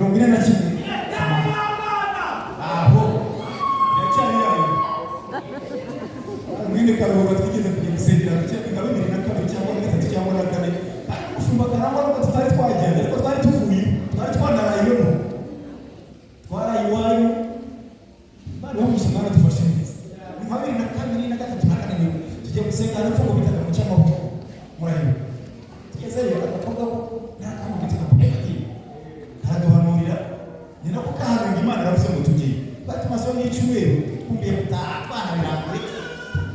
41 aho yacyari yayo mwene karuhuka twigeze kujya gusengera nka 2002 cyangwa 2003 cyangwa 2004 umushumba karangwa ko tutari twagenda ariko twari tuvuye twari twanarayeho twarayiwayo bari bamushye mwana dufashe neza nka 2002 na 2003 tujye gusenga no fuko bitaka mu cyamahoro murayo tugeze rero akavuga ko nta kamwe bitaka mu bati haraduhanurira ni nako kahanura Imana yavuze ngo tujye batumaso n'icyumweru kumbiye gutahana birambuye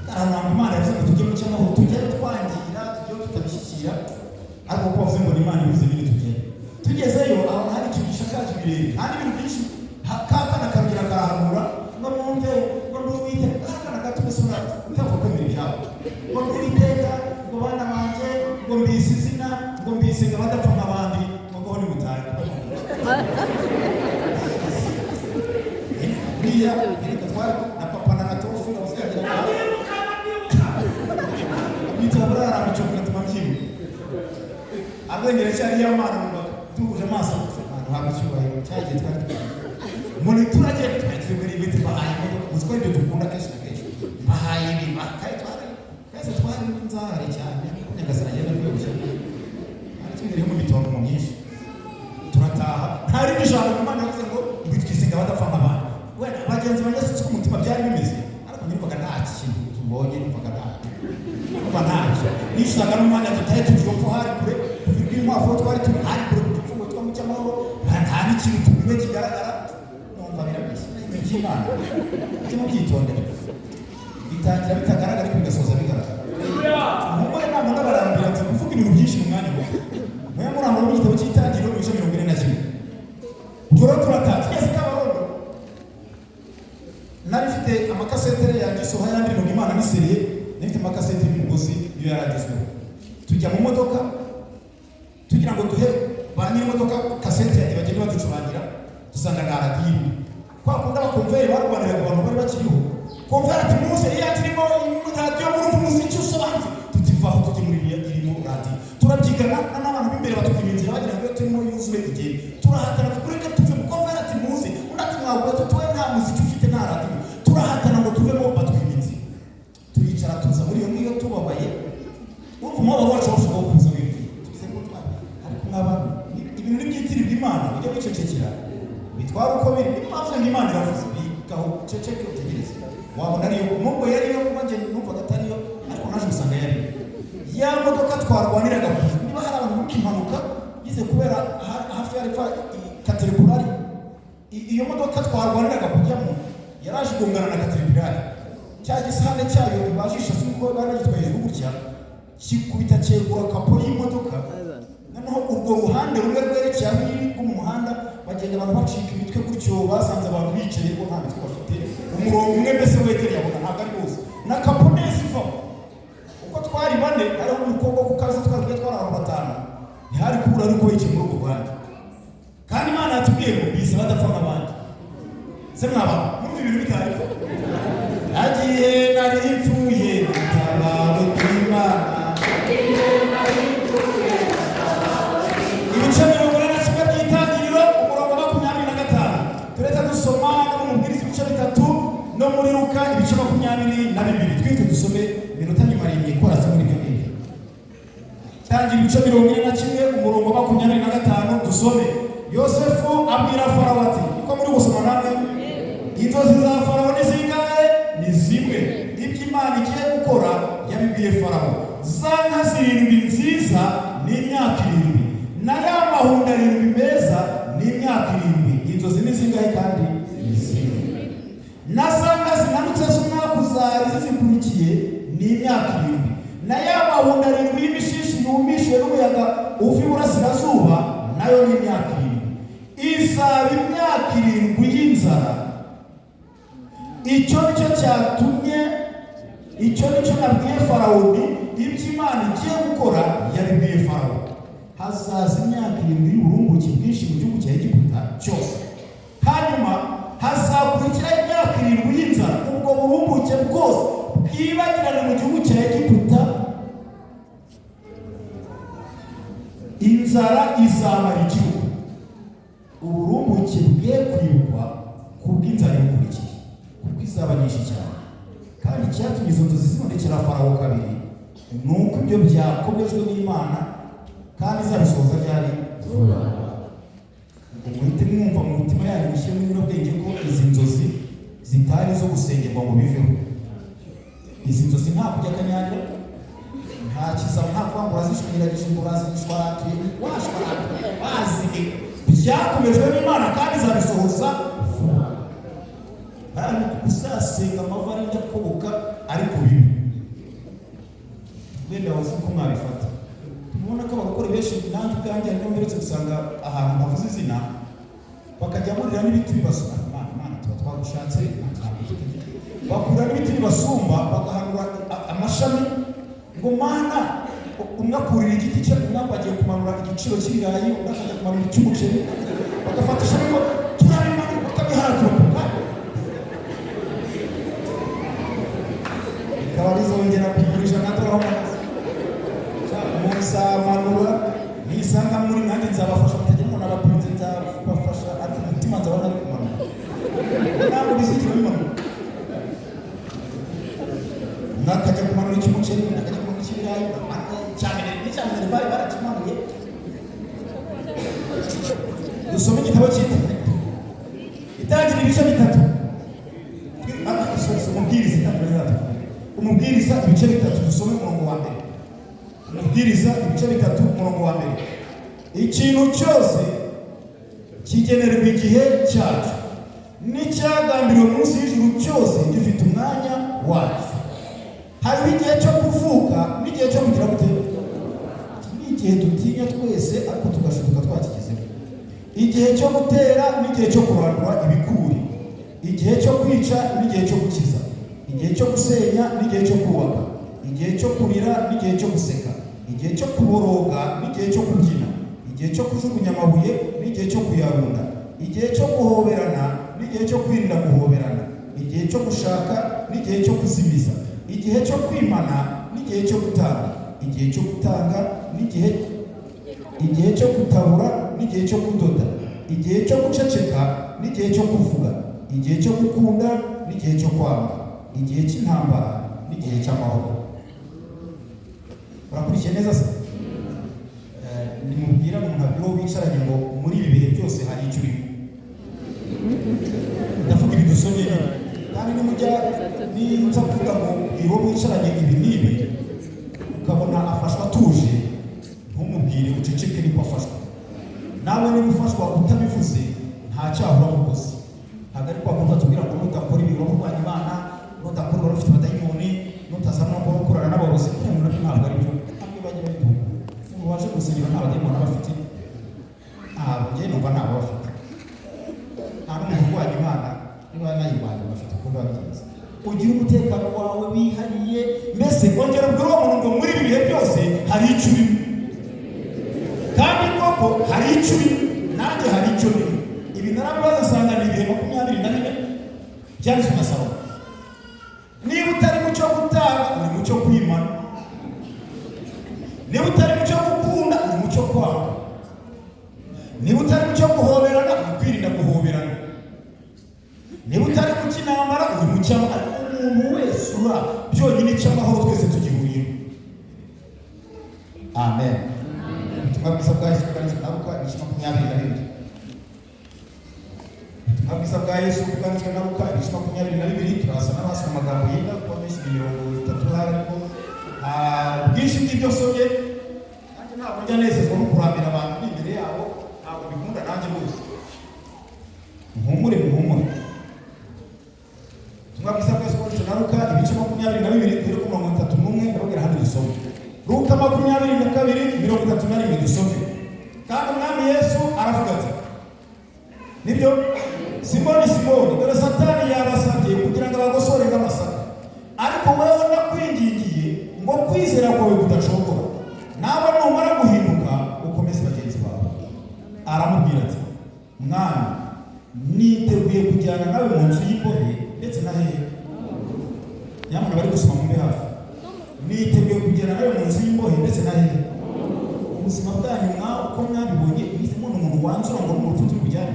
kahanura Imana yavuze ngo tujye mu cyamahoro tujye twangira tujye tutabishyikira ariko ko bavuze ngo Imana ivuze bine tugezeyo aho hari ikigisha kaje birere kandi ibintu byinshi kakana karugira karahanura ngo mwumve ngo nduwite kakana gatumesura utavuga ko ibintu byabo ngo nduwiteka ngo bana banje ngo mbise izina ngo mbise ngo badapfa nk'abandi ngo ni mutaye niya reka twari na papa na gatofu bazagira bitabara arabicoka tumamyiwe abengere cyari y'amana ngo duhuje amaso abantu habicyubahiro cyagiye twari muri turage twari ibiti bahaye ngo uziko ibyo dukunda kenshi na kenshi bahaye ibima kai twari nzahare cyane nyagasana yenda kwegusha ari kimwe mu bitongo mu myinshi turataha ntari bijana Imana yavuze ngo bitwisinga badapfa nk'abantu wenda abagenzi banyasuka ku mutima byari bimeze ariko nimvuga nta kintu tubonye nimvuga nta nishaga n'umwanya tutaye tugiye ko hari kure kuvirwa impafo twari turi hari kure kugifungo twa mu cyamahoro nta n'ikintu tubime kigaragara numva birabishye n'Imana cyo byitondera bitangira bitagaragara ariko bigasoza bigaragara umugore ntabwo ndabarambira nzi kuvuga ibintu byinshi mu mwanya muto mwe muramba mu gitabo cy'itangiriro mu 41 ubwo rero turataha twese kabarondo nari mfite amakasetere yanjye soha yandi ngo Imana niseriye nifite amakasete y'umugozi iyo yaragezweho tujya mu modoka tugira ngo duhe ba nyir'imodoka kasete yanjye bagende baducurangira dusanga na radiyo kwa kundi abakomveri barwaniraga abantu bari bakiriho komveri ati muze iyo turimo radiyo murumva umuziki usobanutse tutivaho tujye muri irimo radiyo turabyigana n'abantu b'imbere batubwira inzira bagira ngo turimo yuzuye igihe turahatana tukureke tuve mu komveri ati muze undi ati mwabura tutuwe nta muziki ufite nta radiyo turahatana ngo tuvemo batwima inzira turicara tuza muri iyo ngiyo tubabaye urumva umubabaro wacu washobora kuza wibwira tugize ngo twari ariko nk'abantu ibintu n'ibyitirirwa Imana ujya wicecekera bitwara uko biri impamvu Imana iravuze bikaho ceceke utegereze wabona ariyo nubwo yariyo kuba njye numvaga atariyo ariko naje gusanga yariyo ya modoka twarwaniraga niba hari abantu b'impanuka yize kubera hafi ya Caterpillar iyo modoka twarwaniraga kujyamo yaraje igongana na Caterpillar cya gisahane cyayo ibashisha suko baragitwaye hejuru gutya kikubita cyegura kapo y'imodoka noneho urwo ruhande rumwe rwerekeye abiri rw'umuhanda bagenda abantu bacika imitwe gutyo basanze abantu bicaye ko nta mitwe bafite umurongo umwe mbese wegereye abona ntabwo ari bose na kapo neza iva uko twari bane ariho umukobwa ku kazi twari abantu 5 ntihari kubura ariko yicaye muri urwo ruhande kandi Imana yatubwiye ngo bise badapfa nk'abandi se mwaba mwumva ibintu bitari agiye nari impfuye ntabawe kw'Imana ibice 41 by'itangiriro umurongo wa 25 tureta dusoma no mu Mubwiriza ibice 3 no muri Luka ibice 22 twite dusome minota nyuma y'ikora se muri byo bibi tangira ibice 41 umurongo wa 25 dusome Yosefu abwira Farawo ati uko muri gusoma namwe inzozi za Farawo nizingahe ni zimwe ibyo Imana igiye gukora yabibwiye Farawo za nka 7 nziza ni imyaka 7 na ya mahunda 7 meza ni imyaka 7 inzozi nizingahe kandi ni zimwe na za nka zinanutse z'umwaka uzari zizikurikiye ni imyaka 7 na ya mahunda 7 y'imishishi yumishwe n'umuyaga uva iburasirazuba nayo ni imyaka 7 izaba imyaka 7 y'inzara icyo nicyo cyatumye icyo nicyo nabwiye Farawo ibyo Imana igiye gukora yabibwiye Farawo hazaza imyaka 7 y'uburumbuke bwinshi mu gihugu cya Egiputa cyose hanyuma hazakurikira imyaka 7 y'inzara ubwo burumbuke bwose bwibagirana mu gihugu cya Egiputa inzara izamara igihugu uburumbuke uburumbuke bwe kwibukwa kubw'inzara y'ukurikiye kuko izaba nyinshi cyane. Kandi icyatumye izo nzozi zibonekera Farawo kabiri ni uko ibyo byakomejwe n'Imana kandi izabisohoza ryari vuba. Muhite mwumva mu mutima yanyu mushyiremo n'ubwenge ko izi nzozi zitari zo gusengerwa ngo biveho. Izi nzozi nta kujya akanyagira, nta kizaba, nta kuba ngo urazishwiragije ngo urazishwaratuye washwaratuye bazige, byakomejwe n'Imana kandi izabisohoza vuba. Kandi uzasenga amava arinda akoboka ariko bibi wenda wazi ko mwabifata. Mubona ko abakora benshi nanjye ubwanjye ariko mperutse gusanga ahantu havuze izina bakajya burira n'ibiti bibasumba. Mana tuba twagushatse bakura n'ibiti bibasumba bagahanura amashami ngo Mana umwe akurira igiti cye, umwe bagiye kumanura igiciro cy'ibirayi, undi akajya kumanura icy'umuceri, bagafata ishami ngo turabimanura bakabiharatura bizongera kugurisha naturaho muzamanura nisanga muri nanjye nzabafasha kutegera ngo n'abakunzi nzabafasha ariko umutima nzabona ari kumanura ntabwo bizigira bimanura. Nakajya kumanura icy'umuceri, nakajya kumanura icy'ibirayi, n'icyamenere bari barakimanuye. Dusome igitabo cyitwa Itangira ibice bitatu. Umubwiriza itangira bitatu. Umubwiriza ibice bitatu, dusome umurongo wa mbere. Umubwiriza ibice bitatu umurongo wa mbere. Ikintu cyose kigenerwa igihe cyacu, n'icyagambiriwe munsi y'ijuru cyose gifite umwanya wacyo. Hariho igihe cyo kuvuka n'igihe cyo kugira gutera. Ni igihe dutinya twese ariko tugashuka twakigezeho. Igihe cyo gutera n'igihe cyo kurandura ibikuri. Igihe cyo kwica n'igihe cyo gukiza. Igihe cyo gusenya n'igihe cyo kubaka. Igihe cyo kurira n'igihe cyo guseka. Igihe cyo kuboroga n'igihe cyo kubyina. Igihe cyo kujugunya amabuye n'igihe cyo kuyarunda. Igihe cyo guhoberana n'igihe cyo kwirinda guhoberana. Igihe cyo gushaka n'igihe cyo kuzimiza. Igihe cyo kwimana n'igihe cyo gutanga. Igihe cyo gutanga igihe cyo kutabura n'igihe cyo kudoda. Igihe cyo guceceka n'igihe cyo kuvuga. Igihe cyo gukunda n'igihe cyo kwanga. Igihe cy'intambara n'igihe cy'amahoro. Urakurikiye neza se? Nimubwira umuntu abiro wicaranye ngo muri ibi bihe byose hari icyo urimo. Ndavuga ibi dusomye kandi nimujya ninza kuvuga ngo iyo wicaranye ibi n'ibi ukabona afashwa atuje, ntumubwire uceceke niko afashwa. Nawe niba ufashwa utabivuze nta cyaha uramukoze. Ntabwo ari kwa kuvuga tubwira ngo nudakora ibi urarwanya Imana, nudakora urafite abadayimoni, nutazana no gukorana n'abarozi. Ntabwo ari byo. Ntabwo bagira bito. Waje gusengera nta badayimoni bafite. Ntabwo njye numva ntabwo bafite. Nta n'umuntu urwanya Imana niba nayibanda bafite kuba byiza. Ugira umutekano wawe wihariye, mbese ongera ubwira uwo muntu ngo muri ibi bihe byose hari icyo urimo. Kandi koko hari icyo urimo, nanjye hari icyo urimo. Ibi narabibaza nsanga ni ibihe 24 byanditswe na Salomo. Niba utari mu cyo gutanga uri mu cyo kwimana. Niba utari mu cyo gukunda uri mu cyo kwanga. Niba utari mu cyo guhoberana uri kwirinda guhoberana. Niba utari mu cy'intambara uri mu cy'amahoro. Umuntu wese ura byonyine cy'amahoro twese tugihuriyeho. Amen. Ubutumwa bwiza bwa Yesu bwanditswe na Luka 22. Ubutumwa bwiza bwa Yesu bwanditswe na Luka 22. Turasa n'abasoma amagambo yenda kuba menshi 30 hari ariko ubwinshi bw'ibyo nsomye nanjye ntabwo njya nezezwa no kurambira abantu imbere yabo, ntabwo bikunda nanjye rwose. Muhumure. Ubutumwa bwiza bwa Yesu bwanditswe na Luka ibice 22 guhera ku 31 ndababwira hano dusome. Luka 22:31 dusome. Kandi umwami Yesu aravuga ati, nibyo Simoni, dore Satani yabasabye kugira ngo abagosore nk'amasaka, ariko wewe ndakwingingiye ngo kwizera kwawe kudacogora, nawe numara guhinduka ukomeze bagenzi bawe. Aramubwira ati, mwami niteguye kujyana nawe mu nzu y'imbohe ndetse na hehe. Nyamara bari gusoma mu hafi. Niteguye kujyana nawe mu nzu y'imbohe ndetse na hehe. Ubuzima bwanyu uko mwabibonye, mwizemo n'umuntu wanzura ngo n'urupfu turi kujyana.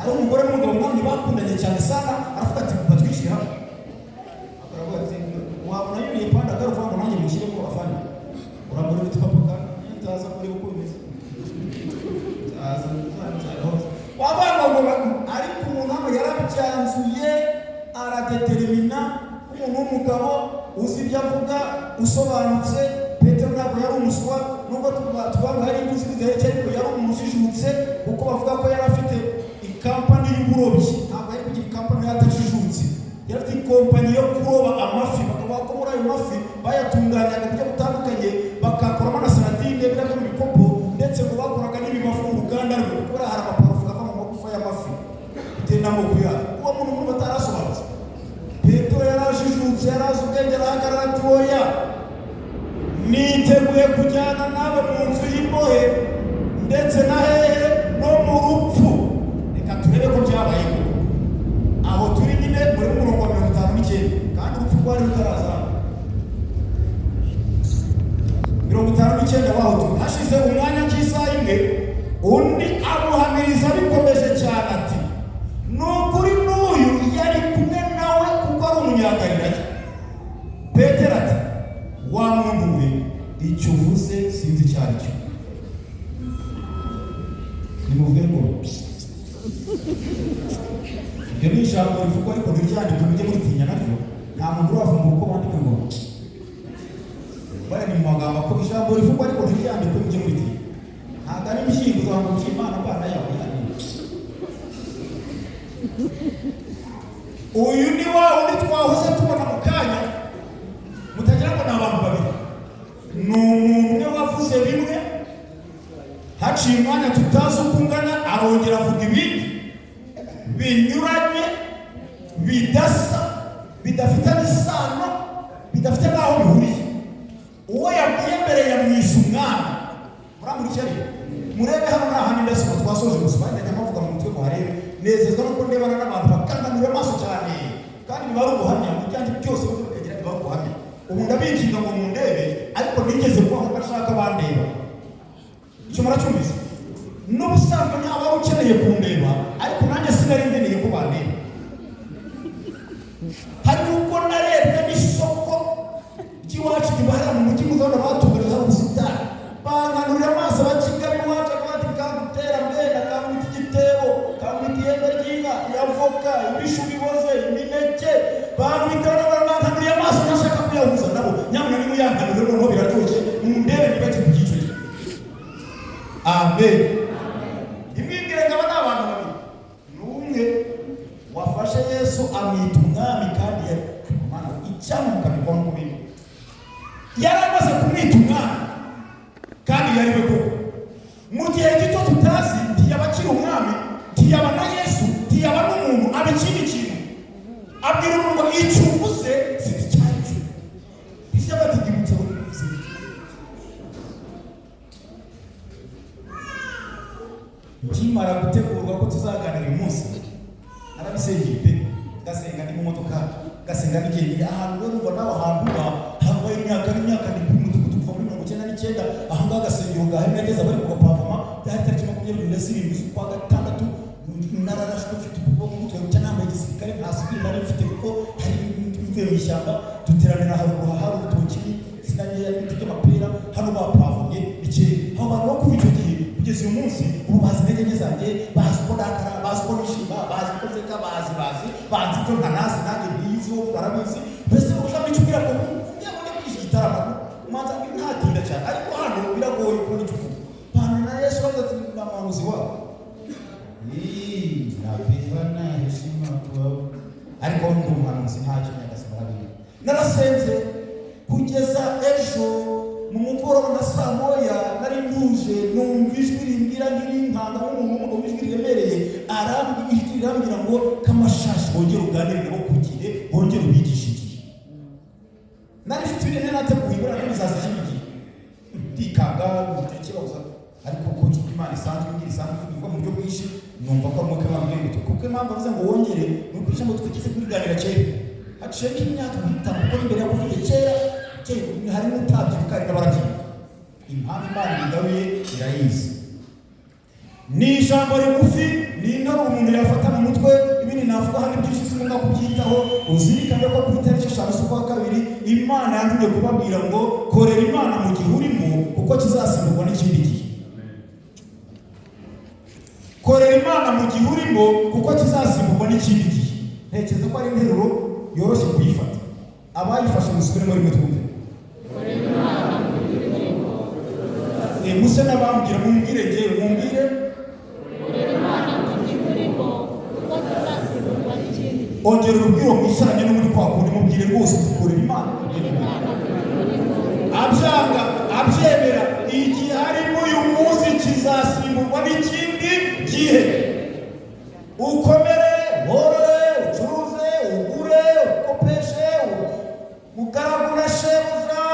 hari umugore n'umugabo mwamwe bakundanye cyane sana, aravuga ati batwishire hamwe. Aravuga ati wabona yuriye panda garuvanga nanjye mushyiremo afana. Urambura bitwapoka ntaza kuri uko bimeze. Aza wabanga ngo ariko umuntu hano yarabyanzuye aradetermina umuntu w'umugabo uzi ibyo avuga usobanutse. Petero ntabwo yari umuswa nubwo twavuga hari imvuzi zidaherekeye, ariko yari umuntu ujijutse kuko bavuga ko yari afite ikampani y'uburobyi. Ntabwo yari kugira ikampani yatajijutse, yari afite ikompanyi yo kuroba amafi. Bakavuga ko muri ayo mafi bayatunganyaga mu buryo butandukanye, bakakoramo na saladine biriya byo mu bikopo, ndetse ngo bakoraga n'ibibafu mu ruganda rwe kuko hari amaparufe ava mu magufa y'amafi bitewe n'amoko yayo. Uwo muntu muri batarasobanutse, Petero yarajijutse, yarazi ubwenge, arahagarara ati oya, niteguye kujyana nawe mu nzu y'imbohe ndetse na hehe no mu rupfu. Reka turebe ko byabaye koko. Aho turi nyine muri murongo wa 59 kandi urupfu rwari rutaraza. 59 waho turi hashize umwanya cy'isaha imwe, undi amuhamiriza bikomeje cyane ati nukuri n'uyu yari kumwe nawe kuko ari umunyagalilaya. Petero ati wa muntu we, icyo uvuze sinzi icyo ari cyo. Nimuvuge ngo ibyo ni ijambo rivugwa ariko ntiryandikwe mujye muritinya naryo. Nta muntu uravumbura uko bandika ngo bari mu magambo ko ijambo rivugwa ariko ntiryandikwe mujye muritinya. Ntabwo ari imishinga uzabona mu Imana abana yawe yani. Uyu ni wa undi twahoze tubona mu kanya, mutagira ngo ni abantu babiri. Ni umuntu umwe wavuze bimwe, haciye umwanya tutazi uko ungana arongera avuga ibindi binyuranye, bidasa, bidafitanye isano, bidafite n'aho bihuriye. Uwo yabwiye mbere yamwise umwana. Muramurikira murebe hano nta handi ndasoma twasoje gusoma, ndajya mavuga mu mutwe muharebe. Nezezwa nuko ndebana n'abantu bakananura amaso cyane, kandi biba ari ubuhamya mu byanjye byose bakagira biba ubuhamya. Ubu ndabinginga ngo mundebe, ariko nigeze kubaho bashaka bandeba. Icyo muracyumvise? N'ubusanzwe nta wari ukeneye kundeba, ariko nanjye sinari nkeneye ko bandeba. Hari ubwo narebye n'isoko ry'iwacu ribahera mu mujyi muzabona batugurira ubusitani, bankanurira amaso bakigabi iwacu akabati kagutera mbena, kamwita igitebo, kamwita ihembe ry'inka, avoka, ibishu biboze, imineke, bankwita bankanuriye amaso ntashaka kuyahuza nabo. Nyamara nimuyankanurire noneho biraryoshye, mundebe ntibajye ku giciro. Amen. Imwibwire ngaba ni abantu babiri. N'umwe wafashe Yesu amwita umwami kandi yari Imana icyamuka bikwa mu bintu. Yari amaze kumwita umwami kandi yari we koko. Mu gihe gito tutazi, ntiyaba akiri umwami, ntiyaba na Yesu, ntiyaba n'umuntu, aba ikindi kintu. Abwira umuntu ngo icyo uvuze sinzi icyo ari cyo. Icyo batigibutse ngo uvuze iki? Nkimara gutegurwa ko tuzaganira uyu munsi, narabisengeye pe, gasenga ndi mu modoka, gasenga n'igihe ahantu rero umva nawe ahantu habaye imyaka n'imyaka ndi kuri mudugudu kuva muri 1999. Aha ngaha gasengero gahari nageze bari kugapavoma, byari tariki 27 z'ukwa gatandatu. Nararashwe mfite ubwoko bw'umutwe w'icyanama y'igisirikare, nta sivili nari mfite kuko hari mvuye mu ishyamba, duteranira haruguru hari urutoki, sinaniye ibiti by'amapera, hano bapavomye bikeye. Abo bantu bo kuva icyo gihe kugeza uyu munsi, ubu bazi intege nke zanjye, bazi uko ndakara, bazi uko nishima, bazi uko nseka, bazi ibyo ntanazi nanjye mbizi, bo barabizi. Mbese ushaka icyo ubwira ngo nyabona kuri iki gitaramo umanza ntatinda cyane, ariko hano biragoye kubona icyo uvuga. Hano na Yesu bavuze ati ni umuhanuzi wabo. Napihana heshima kwao, ariko ndi umuhanuzi ntacyo nyagasaba arabizi. Narasenze kugeza ejo mu mugoroba na saa moya, nari ntuje numva ijwi rimbwira nk'inkanga nk'umuntu mu ijwi riremereye, arambwira ngo Kamashashi wongere uganire nabo ku gihe, wongere ubigishe igihe. Nari mfite ibintu nateguye ibura n'ibizaza cy'igihe ndikanga mutekereza, ariko ko Imana isanzwe ivuga mu buryo bwinshi, numva ko umwuka w'Imana uri kuko impamvu avuze ngo wongere ni uko ijambo twigeze kuriganira kera. Haciye nk'imyaka itanu kuko imbere yakuvuye kera hari n'utabyibuka ariko barabyibuka. Impamvu Imana igaruye irayizi. Ni ijambo rigufi, ni interuro umuntu yafata kwiyitaho uzirikane ko kuri tariki 5 z'ukwa kabiri Imana yantumye kubabwira ngo korera Imana mu gihe urimo kuko kizasimburwa n'ikindi gihe. Korera Imana mu gihe urimo kuko kizasimburwa n'ikindi gihe. Ntekereza ko ari interuro yoroshye kuyifata. Abayifashe musubire muri mwe twumve. Korera Imana mu gihe urimo. Muse nabambwira mumbwire ngewe mumbwire. Korera Imana mu gihe urimo kuko kizasimburwa n'ikindi gihe. Ongera urubwiro mwicaranye no muri kwa kundi mubwire rwose tukorera Imana. Abyanga abyemera igihe harimo uyu munsi kizasimburwa n'ikindi gihe. Ukomere wore ucuruze ugure ukopeshe mugaragura shebuja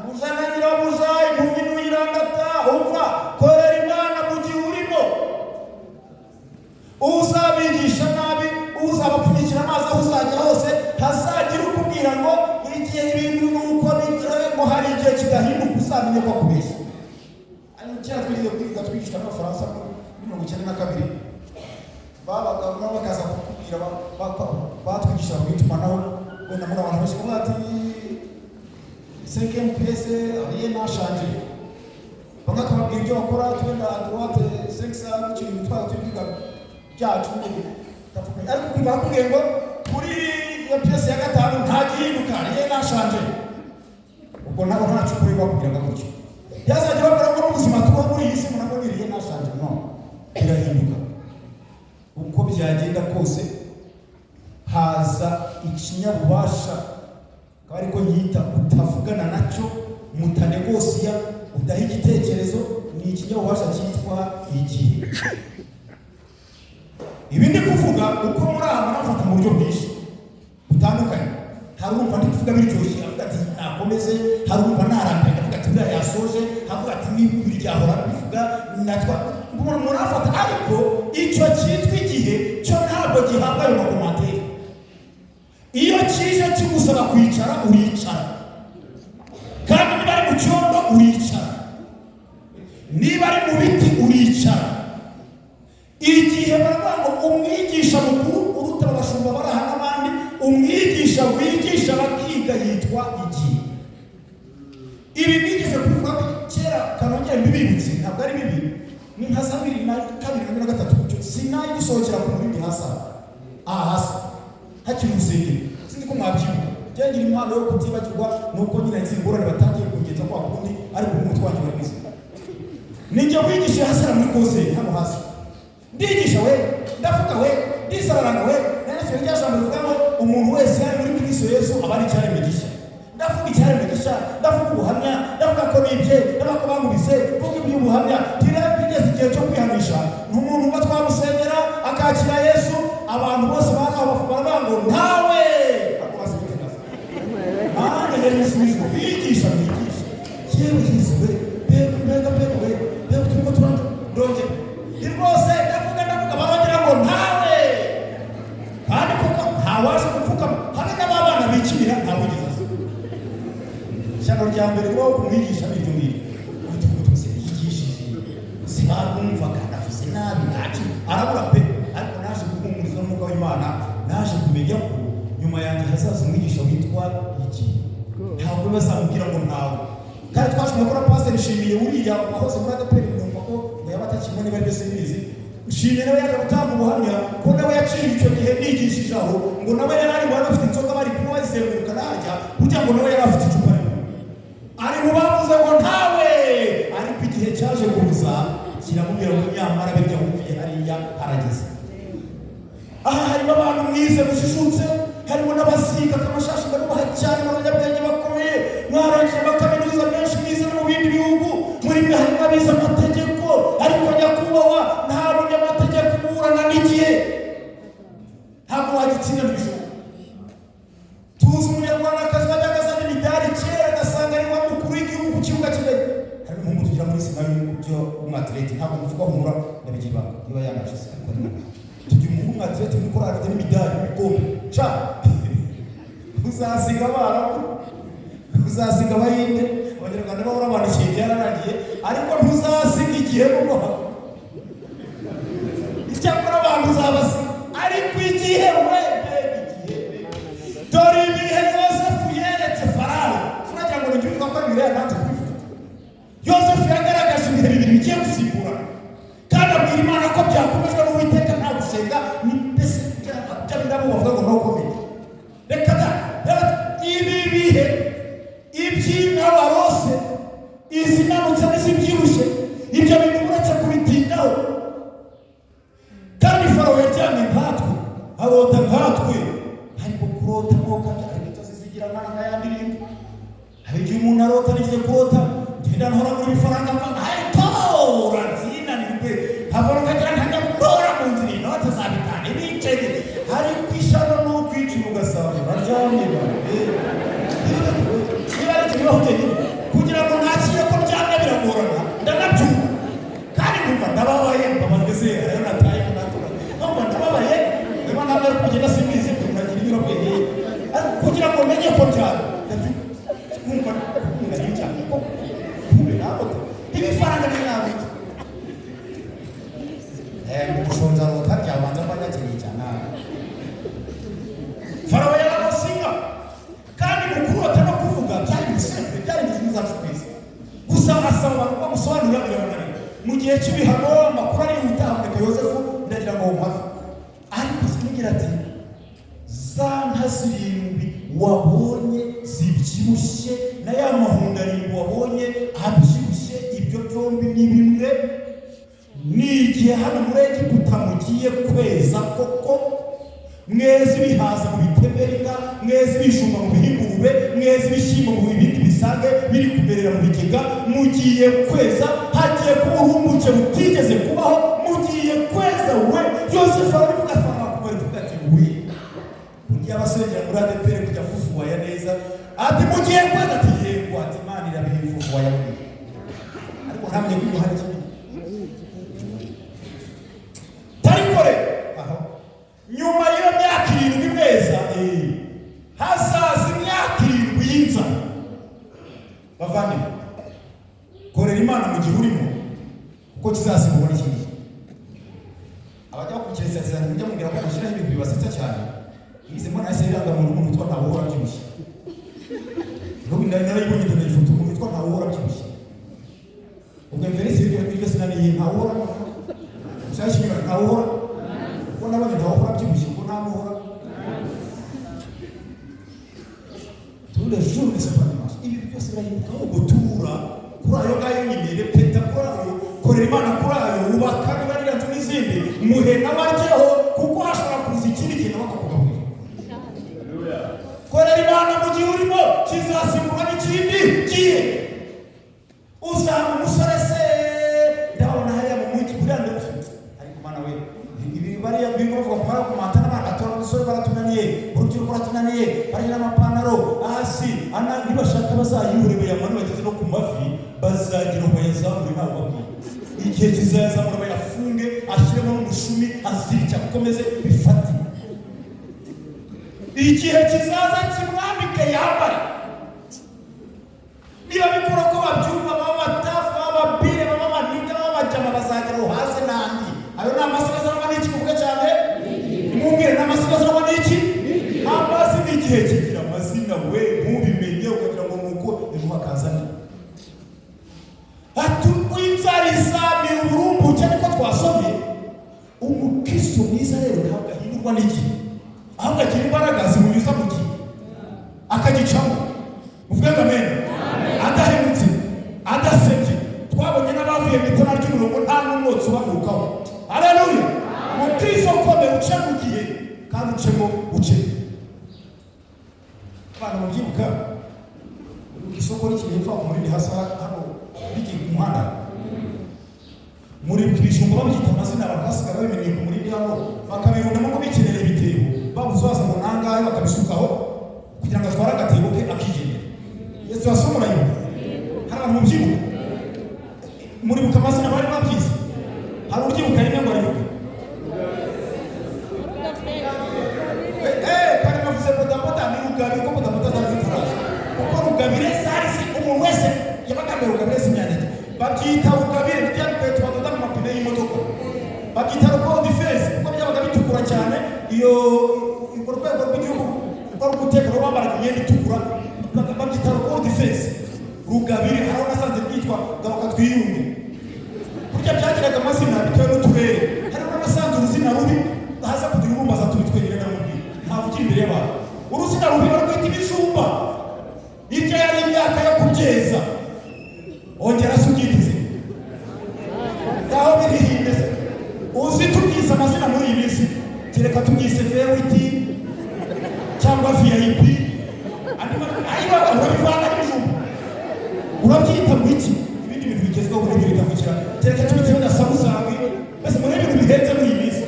muzana nyirabuja impumyi n'uyirangata umva korera Imana mu gihe urimo. Uzabigisha nabi uzabapfunyikira amazi aho uzajya hose hazagira ukubwira ngo igihe ibintu nuko ngo hari igihe kidahinduka uzamenye ko akubeshya. Ariko kera twize kwiga twigisha n'Abafaransa muri 1992 babaga bakaza kukubwira batwigisha mu itumanaho wenda muri abantu benshi kuvuga ati 5e pièce rien n'a changé. Bamwe akababwira ibyo bakora tugenda à droite 5 ikintu twaba twiga byacu ariko kumva bakubwiye ngo kuri iyo pièce ya gatanu nta gihinduka rien n'a changé. Ubwo nabo ntacu kuri bakubwiraga gutyo. Yazagira bakora ko ubuzima tuba muri iyi si munabwo ni rien n'a changé. No, birahinduka. Uko byagenda kose haza ikinyabubasha kandi ko nyita utavugana nacyo mutanegosiya udaha igitekerezo ni ikinyabubasha cyitwa igihe. Ibi ndi kuvuga uko muri aha nafata mu buryo bwinshi butandukanye. Hari umva ndi kuvuga biryoshye avuga ati nakomeze, hari umva narambiwe avuga ati buriya yasoje, avuga ati n'ibiri ryahora bivuga natwa umuntu afata. Ariko icyo cyitwa igihe cyo ntabwo gihabwa ayo makomantere. Iyo kije kigusaba kwicara uricara, kandi niba ari mu cyondo uricara, niba ari mu biti uricara. Igihe baravuga ngo umwigisha mukuru uruta abashumba baraha n'abandi, umwigisha wigisha bakiga yitwa igihe. Ibi bigeze kuvuga ko kera kanongera mbibibutse ntabwo ari bibi. Ni nka 2002 na 2003 sinayi gusohokera ku murindi hasa hasi hakiri usengero sindi ko mwabyibuka. Ngira impano yo kutibagirwa nuko nyine nzingorane batangiye kugeza kwa kundi ariko umutwanyi wari mwiza. Ninjye wigisha hasara muri kose hano hasi ndigisha we ndavuga we ndisararanga we nane ryashamwe rivuga ngo umuntu wese ari muri Kristo Yesu abari cyane migisha. Ndavuga icyari migisha, ndavuga ubuhamya, ndavuga ko nibye n'abako bangubise kuko iby'ubuhamya tirabigeze igihe cyo kwihanisha. N'umuntu ngo twamusengera akakira Yesu abantu bose baravuga ngo ntawe akubaza bitagaza. Nane Yesu bigisha yewe Yesu we bega turimo turonje rwose ndavuga barongera ngo ntawe kandi kuko ntawaje gupfukama habe n'abana bikirira ntawe ugeze. Ishyano rya mbere rwo kumwigisha n'iryo ngiryo utuvuga twese yigishije sinabumvaga navuze nabi ntacyo arabura pe. Ariko naje guhumurizwa n'umwuka w'Imana, naje kumenya ko nyuma yanjye hazaza umwigisha witwa igihe. Ntabwo bazamubwira ngo ntawe. Kandi twashobora gukora pastor Nshimiye uriya wahoze muri ADPR numva ko yaba atakimwe niba ari byose bizi. Nshimiye nawe yaje gutanga ubuhamya ko nawe yaciye icyo gihe nigishije aho ngo nawe yari ari mu bafite inzoga bari kunywa bazenguruka narya kugira ngo nawe yari afite icupa ari mu bavuze ngo ntawe. Ariko igihe cyaje kuza kiramubwira ngo nyamara birya wumviye hariya harageze. Aha harimo abantu mwize mushishutse, harimo n'abasiga kamashashi barubaha cyane n'abanyabwenge bakomeye mwarangije amakaminuza menshi mwize no mu bindi bihugu. Muri mwe harimo abize amategeko, ariko nyakubahwa nta munyamategeko uburana n'igihe ntabwo wagitsinda mu ijoro. Tuzi umunyarwandakazi wajyaga azana imidari kera agasanga ari wa mukuru w'igihugu ku kibuga cy'indege. Hari n'umuntu tugira muri sinari y'uburyo w'umwatlete ntabwo muvuga humura ndabigira ibanga niba yanashize ariko ari tugira umuhungu w'umwatlete mukuru afite n'imidari n'ibikombe ca uzasiga abarabu uzasiga abayinde abanyarwanda bahora bandikiye byararangiye ariko ntuzasiga igihe mugo icyakora abantu uzabasiga ariko igihe we igihe arota nkatwe ariko kurota moka ariko tuzigira amanga yandirimbo abigiye umuntu arota nije kurota ngenda nkora muri bifaranga mva hayitora zina nibwe havora kagira nkanga gukora mu nzira inota zabitane bicere hari kwishana no kwicira ugasanga baryamye kugira ngo nakire ko byamye biragorana ndanabyuka kandi numva ndababaye mbabageze ayo nataye kunatura numva ndababaye niba ntabwo ari kugenda simbizi kunagira ibiro bwenge kugira ngo menye ko byari numva ngari cyane ko kumbe nabo ibifaranga ni nabo mushonza rota ryabanza kwanyakiriye cyane Farawo yaramusinga kandi mukurota no kuvuga byari bisembe byari bizimuza twese gusa asaba abantu bamusobanurira birabonana mu gihe cy'ibihano makuru ari utahamwe Yosefu ndagira ngo mpafe ariko singira ati za nka zirindwi wabonye zibyibushye na ya mahunda arindwi wabonye abyibushye ibyo byombi ni bimwe ni igihe hano muri Egiputa mugiye kweza koko mwezi bihaza mu bitemerera mwezi bijumba mu bihingurube mwezi bishimo mu bibindi bisange biri kumerera mu bigega mugiye kweza hagiye kuba uruhumbuke butigeze kubaho mugiye kweza we Yosefu aravuga afanga kuvuga ati we burya abasengera muri ADPR kujya fufuwaya neza ati mugiye kweza ati yego ati Imana irabifufuwaya ariko ntamye ko hari kimwe tarikore aho nyuma y'iyo myaka 7 meza hasaza imyaka 7 y'inzara bavandimwe korera Imana mu gihe urimo kuko kizasimburwa n'ikindi abajya bakurikira isezerano mujya mubwira ko mushyiraho ibintu bibasetsa cyane yize mbona ese iranga umuntu witwa Ntawuhora Byibushye n'ubu narayibonye ndende ifoto umuntu witwa Ntawuhora Byibushye ubwo mverisi iryo sinaniye Ntawuhora cyashimira Ntawuhora ko nabone Ntawuhora Byibushye ko ntamuhora tous les jours ne sont pas dimanche ibi byose birahinduka gutura kuri ayo ngayo nyine repeta kuri ayo korera Imana kuri ayo ubaka niba ari yanzu n'izindi muhe n'abaryeho kuko hashobora kuza ikindi kintu bakakugaburira korera Imana mu gihe urimo kizasimburwa n'ikindi gihe uzaba umusore se ndabona hariya mu mujyi kuriya ndabufite ariko Mana we ibi bariya bingo bavuga ko barakomanta n'abana batora abasore baratunaniye urubyiruko baratunaniye bari n'amapantaro hasi nibashaka bazayihurebe yamani bageze no ku mavi bazagira ngo yazamure nabo babwiye igihe kizayazamura bayafunge ashyiremo n'umushumi azirya akomeze bifate igihe kizaza kimwambike yambare niba bikora ko babyumva baba batafu baba babire baba baninga baba bajama bazagira hasi n'andi ayo ni amasezerano n'iki kuvuga cyane nimubwire n'amasezerano n'iki amazi n'igihe kigira amazina we ntubimenye ukagira ngo nuko ejo bakazana inzara izamira uburumbuke niko twasomye umukristo mwiza rero ntabwo ahindurwa n'iki ahubwo agira imbaraga zimunyuza mu gihe akagicamo uvuge ngo amen adahemutse adasebye twabonye n'abavuye mu itara ry'umurongo nta n'umwotsi ubanukaho haleluya umukristo ukomeye uce mu gihe kandi ucemo uce abana mubyibuka isoko rikiri hepfo muri ni hasi hano biki ku muhanda muri ibijumba babyita amazina abantu basigara babimenye ku muri hano bakabirundamo ngo bikenere ibitebo babuze waza ngo nangahe bakabisukaho kugira ngo atware agatebo ke akigendera Yesu yasomora yo hari abantu mubyibuka muri buka amazina bari babyize hari uryibuka rimwe ngo arivuge kandi navuze bodaboda ni rugabire ko bodaboda zazitaraza kuko rugabire zari umuntu wese yabagambe rugabire z'imyanike babyita rugabire byarikuye tubadoda mu mapine y'imodoka babyita rukoro difense kuko byabaga bitukura cyane iyo urwego rw'igihugu rwo gutekera bambaraga imyenda itukura babyita rukoro difense rugabire hariho nasanze byitwa garuka twiyunge burya byagiraga amazina bitewe n'uturere hariho n'abasanze uruzina rubi haza kugira urumbaza tubitwegere na mubwira ntabwo ukiri imbere y'abantu uruzina rubi barwita ibijumba hirya yari imyaka yo kubyeza ongera se ubyitize ngaho birihinde se uzi tubwiza amazina muri iyi minsi kereka reka tubyise vewiti cyangwa VIP ayiba urabivanga n'ibijumba urabyita ngo iki ibindi bintu bigezweho muri bitamukira kereka tubitseho na samusangi mbese muri ibintu bihenze muri iyi minsi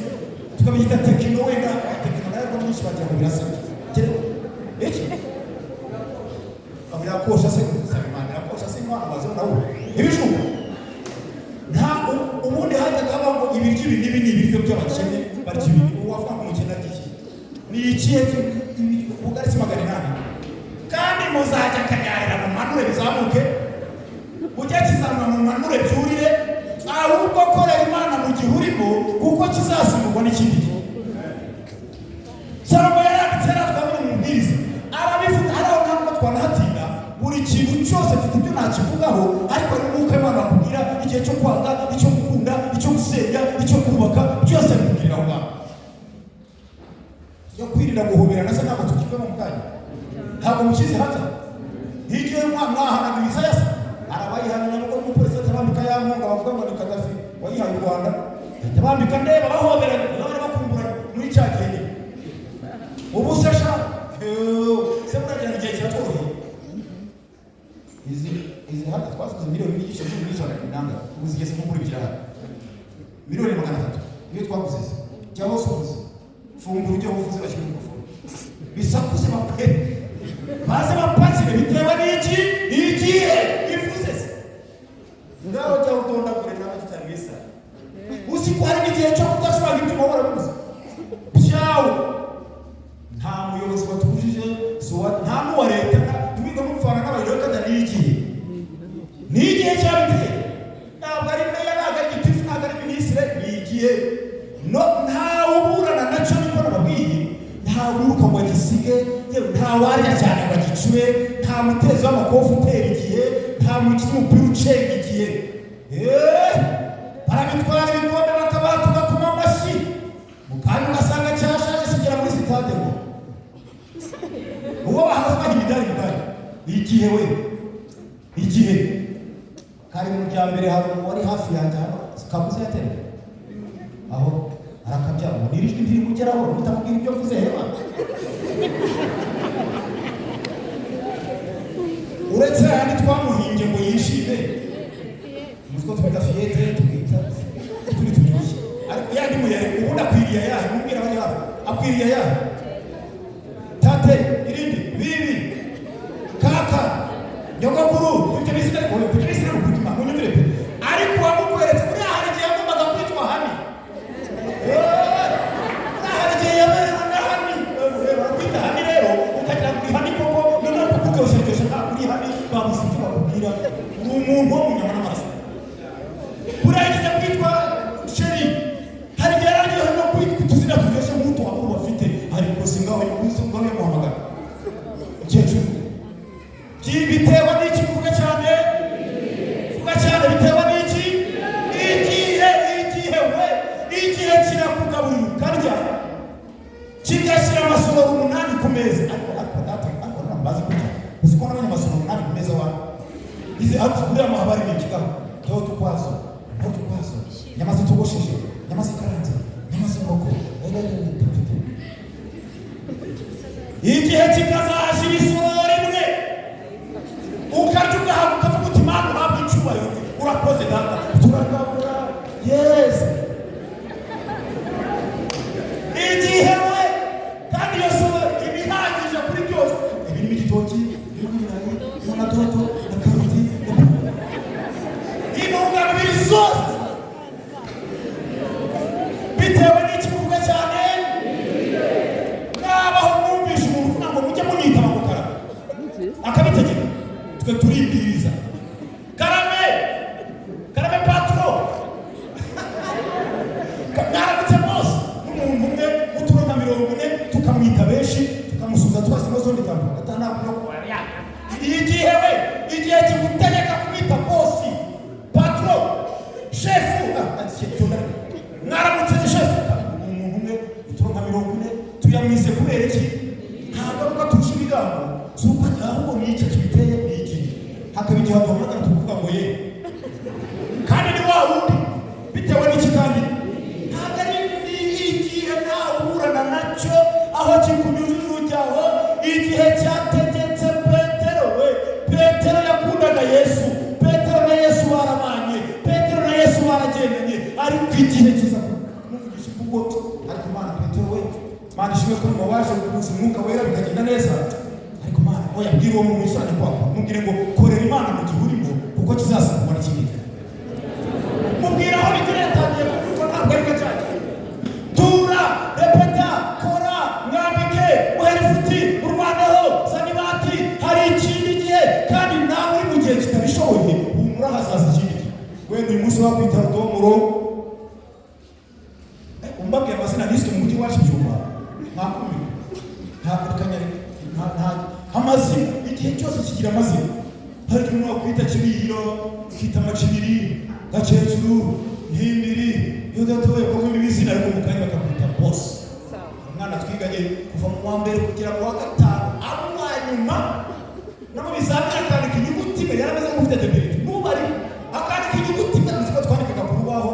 tukabyita tekino wenda tekino nayo ko nyinshi bagira ngo birasabye iki birakosha se sabimana birakosha se imana bazo nawo ibijumba nta ubundi hajya kaba ngo ibiryo ibi ni ibiryo by'abakene barya ibintu uwavuga ngo umukene arya iki ni ikihe ubugari si 800 kandi muzajya kanyarira mu manure bizamuke ujya kizamura mu manure byurire ahubwo korera imana mu gihe urimo kuko kizasimburwa n'ikindi gihe cyangwa yaranditse twabona mu mbwiriza arabivuga araho ntabwo twanahatinda buri kintu cyose mfite ibyo nakivugaho ariko n'umwuka Imana akubwira igihe cyo kwanga icyo gukunda icyo gusenya icyo kubaka byose bikubwira aho ngaho yo kwirinda guhoberana se ntabwo tukiva mu bwanyu ntabwo mukize hata higiye mwahanaga ibisayasa arabayihanira ngo umupolisi atabambika ya nkunga bavuga ngo ni Kadafi wayihaye u Rwanda atabambika ndeba bahoberana n'abari bakumburana muri cya gihe ubu sesha se muragira igihe cyatoroheye izi hata twasubiza miliyoni n'igice cy'ijana kinanga ubu zigeze nko muri bijana miliyoni 300 niyo twaguze cyangwa sofuze fungura ujye uvuze bashyira umufuka bisakuze bakwe maze bapakire bitewe n'iki igihe ifuze ngaho cyo utonda kure nawe kitabisa usikwari n'igihe cyo kudashobora ibyo mabara buze cyawo nta muyobozi watujije sowa nta mu wa leta tubiga mu fana n'abayobozi kada n'igihe cyabiteye ntabwo ari meya ntabwo ari gitifu ntabwo ari minisitiri n'igihe no nta uburana nacyo niko nababwiye nta wiruka ngo agisige nta warya cyane ngo agicure nta mutezi w'amakofu utera igihe nta mukino umupira ucenga igihe barabitwara ibikombe bakabatuka kuma amashyi mukanya ugasanga cyashaje kigera muri sitade ngo uwo bahazwa imidari igihe we igihe kari mu bya mbere hari wari hafi yanjye hano kabuze yatere aho arakabya ngo nirijwe ntiri kugeraho mutamubwira ibyo mvuze heba uretse handi twamuhimbye ngo yishime mutwo twita fiyete twita turi tunyushye ariko yandi muyare ubundi akwiriye yahe mubwira abari hafi akwiriye yahe tate irindi bibi kaka nyogokuru tujye bisire ngo tujye bisire mu kutima munyumvire pe ariko wamukweretse muri ahari gihe yagombaga kwitwa hani ahari gihe yabereye na hani kwita hani rero ukagira kuri hani koko noneho kukuryoshya nta kuri hani bamusibye bakubwira uri umuntu wo mu nyama n'amaraso uragize kwitwa sheri hari gihe yararyohe no kwitwa utuzina turyoshye nk'utu wakuru bafite ariko singaho ngaho yamuhamagara umukecuru bitewe n'iki mvuga cyane bitewe n'iki igihe kirakugaburira ukarya kigashyira amasororo 8 ku meza ariko ntambazi kurya uzi ko nabonye amasororo 8 ku meza wa izi ariko buriya mahabari ni ikigaho toho tukwazo nyama zitogosheje nyama zikaranze nyama z'inkoko igihe kikazashira isororo rimwe ukarya ugahaguka ukavuga uti Mana uhabwe icyubahiro urakoze data turagabura yes igihe we kandi iyo sororo ibihagije kuri byose ibirimo igitoki ibirimo ibirayi ibirimo na dodo na karoti intungamubiri zose bitewe n'iki muvuga cyane nabaho mwumvisha umuntu uvuga ngo mujye munyita amagukara akabitegeka twe turibwiriza karame patro naramutse bose n'umuntu umwe uturoma 40 tukamwita benshi tukamusuza twasimo zone tambo atanabyo igihe kigutegeka kumwita bosi patro chefu naramutse chefu umuntu umwe uturoma 40 tuyamwise kubera iki ntagaruka turusha ibigambo zuko ahubwo ni iki kibiteye iki hakaba igihe tuhamagara tukuvuga ngo ye kandi ni wa wundi bitewe n'iki kandi ntabwo ari igihe nta uburana cyacyo aho kikunyujije urujyaho igihe cyategetse Petero yakundaga Yesu, Petero na Yesu barabanye, Petero na Yesu baragendanye, ariko igihe kiza kumuvugisha kuko ariko Mana Petero we Mana ishimwe ko waje kuza umwuka wera bikagenda neza, ariko Mana oya bwira uwo muntu cyane kwako mubwire ngo korera Imana mu gihe urimo kuko kizasabwa n'ikindi. Mubwira aho bigiretangiye kuko ntabwo ari gacaca. Tura, repeta, kora, mwambike, muherifuti, urwaneho, sanibati, hari ikindi gihe kandi nawe uri mu gihe kitabishoboye humura hazaza ikindi gihe. Wenda uyu munsi wakwita Rudomoro umbabwiye amazina niswe mu mujyi wacu Byumba mwakumi nta amazina igihe cyose kigira amazina. Hari umuntu wakwita Kibiro ukita Macibiri Gakecuru Ntimbiri yudatoye kuko ibizina ariko mu kanya bakakwita boss. Umwana twiganye kuva mu wa mbere kugera mu wa gatanu aba nyuma no mu bizamini akandika inyuguti mbere yarameze nk'ufite debility n'ubari akandika inyuguti mbere nitwo twandikaga ku rubaho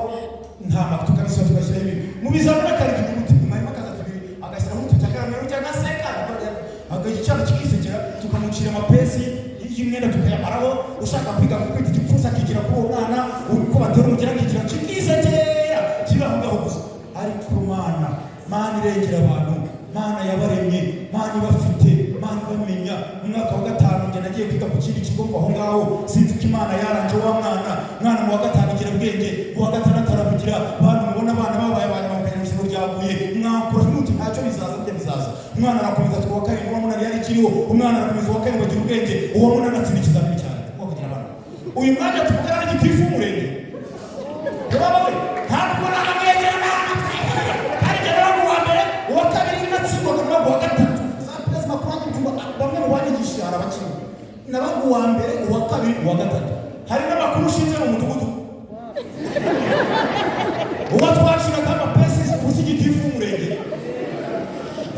nta makuru kabisa tugashyira ibintu mu bizamini akandika inyuguti nyuma y'amakaza tubiri agashyiraho ututi akaramero cyangwa seka agacyana kikisekera tukamucira amapesi y'imyenda tukayamaraho ushaka kwiga kwita igipfuza kigira kuri uwo mwana uko batera umugera kigira kikisekera kibaho ngaho gusa. Ariko Mana irengera abantu, Mana yabaremye, Mana ibafite, Mana ibamenya. Mu mwaka wa gatanu njye nagiye kwiga ku kindi kigo aho ngaho sinzi ko Imana yaranje wa mwana mu wa gatanu igira ubwenge, mu wa gatandatu arabugira. Abantu mubona abana babaye abantu bakajya mu ryaguye mwakora n'uti ntacyo bizaza. Umwana arakomeza twa karindwi uwo munani yari kiriho, umwana arakomeza uwa karindwi agira ubwenge, uwo munani atsinda ikizamini cyane kuko kugira abana. Uyu mwanya tuvugana n'igitifu umurenge babawe ntabwo naramwegera nabi kandi jya wa mbere uwa kabiri n'atsinda kandi wa gatatu za plasma kwandi bamwe mu banyigishije arabakira nabangu wa mbere uwa kabiri uwa gatatu. Hari n'amakuru ushinze mu mudugudu uwa twashiraga amapesi usigitifu umurenge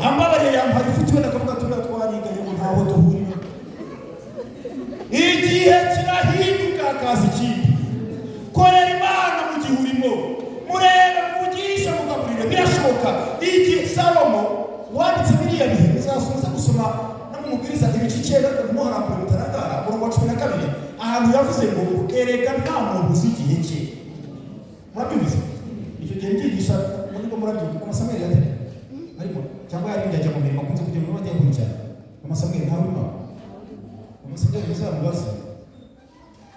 ambabariye yambaye ifitiwe n'akavuga turiya twariganye ngo ntaho duhurira. Igihe kirahinduka akazi ikindi. Korera Imana mu gihe urimo, murebe muvugisha mugaburire birashoboka. Igihe Salomo wanditse biriya bihe bizasubiza gusoma no mu mubwiriza ibice 9 kumuharambura bitaragara umurongo wa 12 ahantu yavuze ngo erega nta muntu uzi igihe cye. Murabyumvise icyo gihe ngigisha muri ko murabyumva ko Samuel yateye ariko cyangwa yari njya mu mirimo kunze kujya mu bajya kunyara Samuel ntawe ma Samuel bizamubaza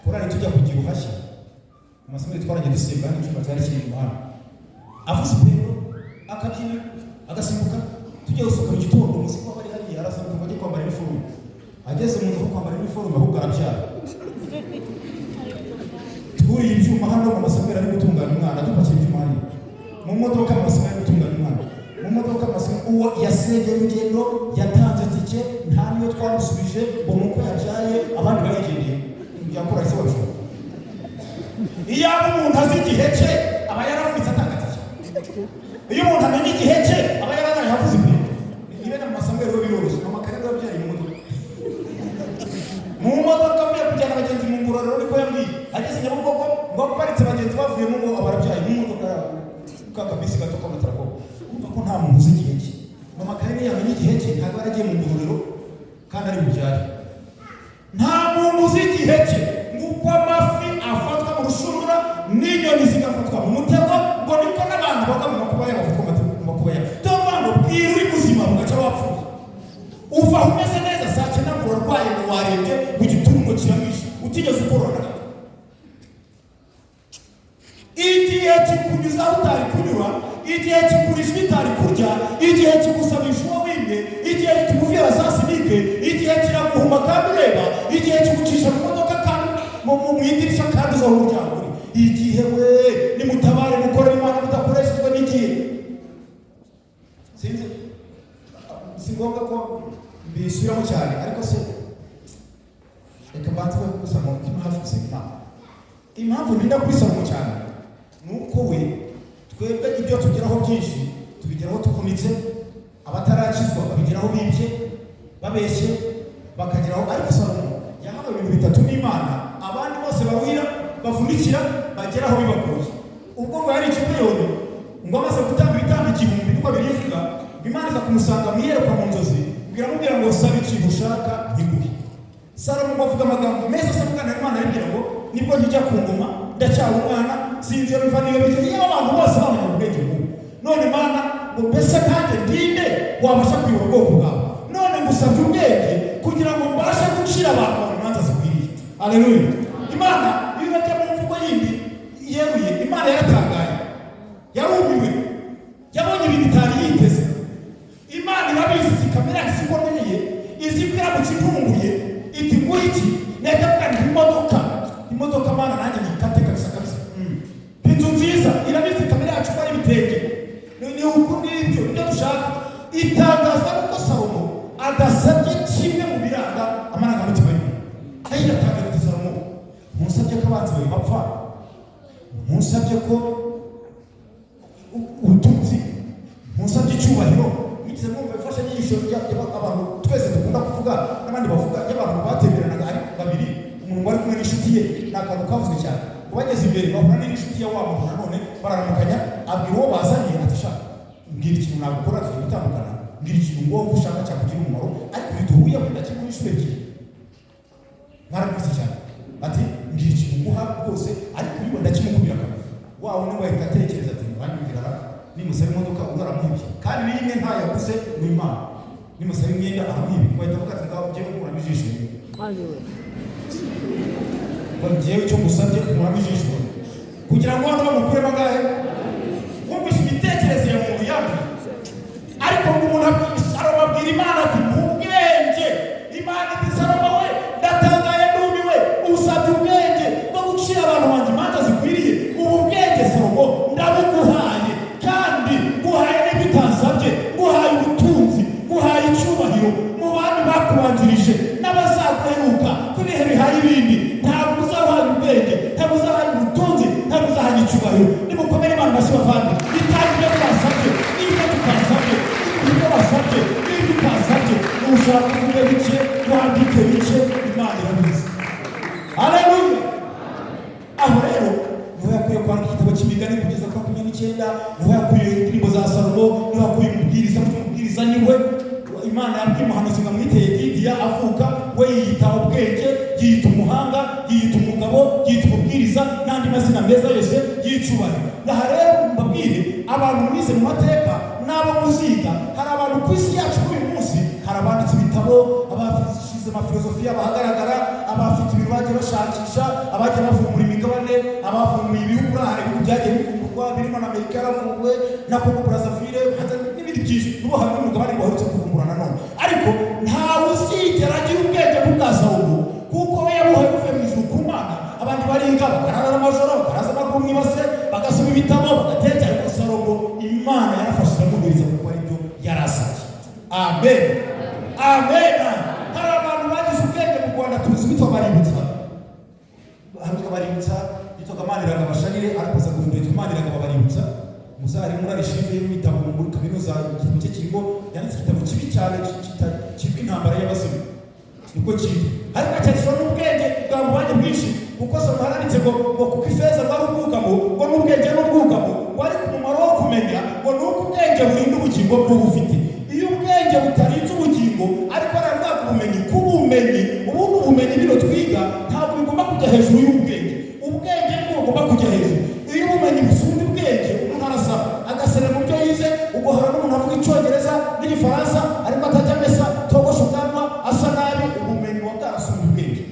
kurari tujya kugira uhashya Samuel twarajya dusenga n'icyumba cyari kiri mu hano avuze Pedro akabyina agasimbuka tujya gusohoka mu gitondo umusiko bari hariya arasimbuka ngo ajye kwambara iniforume ageze mu nzu kwambara iniforume ahubwo arabyara turiye ibyuma hano mu Samuel ari gutunganya umwana dupakiye ibyuma hano mu modoka Samuel ari gutunganya umwana mu modoka Samuel uwo yasegeye urugendo yatanze tike nta niyo twamusubije ngo nuko yabyaye abandi bayigendeye byakora ise wacu. Iyo umuntu azi igihe cye aba yaravunitse atangatije. Iyo umuntu amenya igihe cye aba yararaye havuze imbere. Nibe na Samuel we biroroshye amakare y'abyari mu modoka. Mu modoka byo kujyana abagenzi mu ngororero niko yambwiye. Ageze Nyabugogo ngo aparitse abagenzi bavuyemo ngo abarabyaye mu modoka kakabisi gato k'amatarako. Umva ko nta muntu uzi igihe cye. Mu makare yamenye igihe cye ntabwo aragiye mu ngororero kandi ari bubyare. Nta muntu uzi igihe cye nguko amafi afatwa mu rushundura n'inyoni zigafatwa mu mutego ngo niko n'abantu baga mu makuba y'abafatwa mu makuba ya tuvuga ngo bwira uri muzima mugaca wapfuye uva umeze neza saa cyenda ngo urarwaye ngo warebye mu gitungo kiramwishe utigeze ukorora. Igihe kikunyuza aho utari kunyura, igihe kikurisha bitari kurya, igihe kigusabisha uwo wimye, igihe kikuvira za sinike, igihe kiraguhuma kandi ureba, igihe kigucisha mu modoka kandi mu idirisha kandi uzaho umuryango uri. Igihe we nimutabare mukorera Imana mudakoreshejwe n'igihe. Sinzi si ngombwa ko bisubiramo cyane ariko se reka mbanze gusoma umutima hafi gusenga. Impamvu ndinda kubisoma cyane nuko we twebwe ibyo tugeraho byinshi tubigeraho tuvunitse, abatarakizwa babigeraho bibye babeshye bakageraho. Ariko Salomo yahawe ibintu bitatu n'Imana abandi bose bawira bavunikira bageraho bibagoye. Ubwo ngo yari ikipeyoni ngo amaze gutanga ibitambo 1000 niko birivuga Imana iza kumusanga mu iyerekwa mu nzozi biramubwira ngo saba ikintu ushaka nkiguhe. Salomo avuga amagambo meza asabwana n'Imana aribwira ngo nibwo njya ku ngoma ndacyari umwana sinzi iyo biva niyo bijya iyo abantu bose bamenya ubwenge bw'ubu none Imana ngo mbese kandi ndinde wabasha kuyobora ubwoko bwawe none ngusabye ubwenge kugira ngo mbashe gucira abantu mu manza zikwiriye. Haleluya. Imana iyo bajya mu mvugo yindi yeruye Imana yaratangaye yarumiwe yabonye ibintu itari yiteze. Imana irabizi zikamera zikomeye izi kwiramutse itunguye iti ngwiki neka kandi imodoka Mana nanjye nikate kabisa inzu nziza irabizi kamera yacu ko ari ibitenge ni uko n'ibyo ibyo dushaka itangaza kuko Salomo adasabye kimwe mu biranga amarangamutima ye. Aho iratangaza Salomo musabye ko abanzi bawe bapfa musabye ko ubutunzi musabye icyubahiro bigize mwumva bifasha n'iyisho abantu twese dukunda kuvuga n'abandi bavuga y'abantu batemberanaga ari babiri umuntu wari kumwe n'inshuti ye ni akantu kavuzwe cyane bageze imbere bahura n'inshuti ya wa muntu nanone bararamukanya abwira uwo bazanye ati shaka mbwira ikintu nagukora tugiye gutandukana mbwira ikintu ngombwa ushaka cyakugira umumaro ariko bituhuye wenda kimwe n'inshuro ebyiri baravuze cyane ati mbwira ikintu nguha rwose ariko niba ndakimukubira kabiri wawe niba ahita atekereza ati wanyumvira nimusaba imodoka uramuhibye kandi n'imwe nta yaguze mu Imana nimusaba imyenda aramuhibye wahita avuga ati ngaho njyewe nkuramo ijisho njyewe icyo ngusabye nkuramo ijisho kugira ngo hano bamukure bangahe wumvise imitekerereze ya muntu yamwe ariko ngo umuntu ababwira Imana ati ubwenge Imana iti Salomo we ndatangaye numiwe usabye ubwenge bwo gucira abantu banjye imanza zikwiriye ubu bwenge Salomo ndabuguhaye kandi nguhaye n'ibyo utasabye nguhaye ubutunzi nguhaye icyubahiro mu bandi bakubanjirije n'abazaguheruka kuri ibihe bihaye ibindi ntabwo uzahaye ubwenge ntabwo uzahaye ubutunzi ntabwo uzahaye icyubahiro nimukomere Imana amashyi bavande itange ibyo twasabye n'ibyo tutasabye ibyo wasabye n'ibyo utasabye ushaka kuvuga bike wandike bike Imana irabizi. Haleluya. Aho rero niho yakwiye kwandika igitabo cy'imigani kugeza ku 29 niho yakwiye indirimbo za Salomo niho yakwiye umubwiriza niwe Imana yabwiye umuhanuzi ngo amwiteye Didiya avuka we yiyita ubwenge yiyita umuhanga yiyita umugabo yiyita umubwiriza n'andi mazina meza yose y'icubahiro. Aha rero mbabwire abantu mwize mu mateka n'abo muziga hari abantu ku isi yacu uyu munsi hari abanditse ibitabo abafite amafilozofiya bahagaragara abafite ibintu bagiye bashakisha abagiye bavumbura imigabane abavumbuye ibihugu hari ibihugu byagiye bivumburwa birimo na Amerika yaravumbuwe na Congo Brazzaville n'ibindi byinshi n'ubu hari umugabane waherutse kuvumbura nanone ariko ntawe uzigera agira ubwenge bwa Salomo kuko we yabuhaye buvuye mu ijuru ku Mana. Abandi baringa bakarara amajoro baraza amaguru mwibase bagasoma ibitabo bagatekereza ariko Salomo Imana yarafashe iramubwiriza kuko ari byo yarasabye. Amen. Amen. Hari abantu bagize ubwenge mu Rwanda tuzi bitwa baributsa hamwe baributsa bitwa Maniraga Basharire ariko za guhindura Maniraga baributsa muzari muri shife y'ibitabo muri kaminuza mu cyo kigo yanditse igitabo kibi cyane cyitwa intambara y'abazimu niko cyitwa ariko cyanditswe n'ubwenge bwa mubanye bwinshi kuko Salomo yaranditse ngo kuko ifeza rwari ubwugamo ngo n'ubwenge n'ubwugamo wari ku mumaro wo kumenya ngo nuko ubwenge burinda ubugingo bw'ubufite iyo ubwenge butarinze ubugingo ariko aravuga ubumenyi k'ubumenyi ubundi ubumenyi bino twiga ntabwo bigomba kujya hejuru y'ubwenge ubwenge nibwo bugomba kujya hejuru iyo ubumenyi busumba ubwenge umuntu arasaba agasera mu byo yize uguhora n'umuntu avuga icyongereza n'igifaransa ariko atajya amesa togosha ubwanwa asa nabi ubumenyi buba bwarasumba ubwenge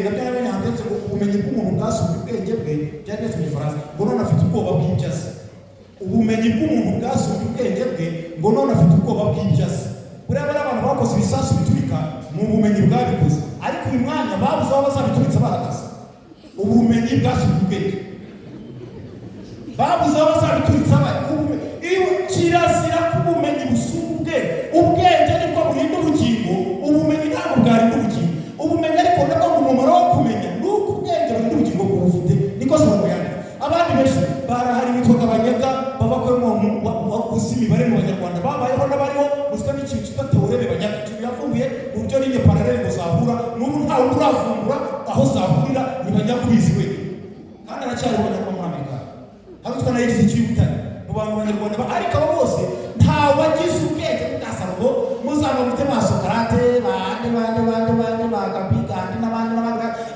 nabyo namenye handitse ngo ubumenyi bw'umuntu bwasumba ubwenge bwe byanditse mu gifaransa ngo none afite ubwoba bw'ibyazi ubumenyi bw'umuntu bwasumba ubwenge bwe ngo none afite ubwoba bw'ibyazi buriya bari abantu bakoze ibisasu biturika mu bumenyi bwabikoze ariko uyu mwanya babuze aho bazabituritsa bahagaze ubumenyi bwasumba ubwenge babuze aho bazabituritsa iyo kirazira k'ubumenyi busumba ubwenge nibwo burinda ubugingo ubumenyi ntabwo bwarinda ubugingo ubumenyi ariko nabwo ngo umumaro wo kumenya nuko ubwenge burinda ubugingo bw'ubufite niko Salomo yanditse. Abandi benshi barahari bitwaga abanyaga bava kuri uzi imibare mu Banyarwanda babayeho n'abariho uzwa n'ikintu cyitwa teoreme banyaga yavumbuye uburyo n'inye paralele ngo zahura n'ubu ntawe uravumbura aho zahurira ni banyakubizi we kandi aracyari Abanyarwanda muri Amerika hari utwana yigize cy'ibutane mu bantu Banyarwanda ariko abo bose nta bamute ba Sokrate bande bakabiga andi n'abandi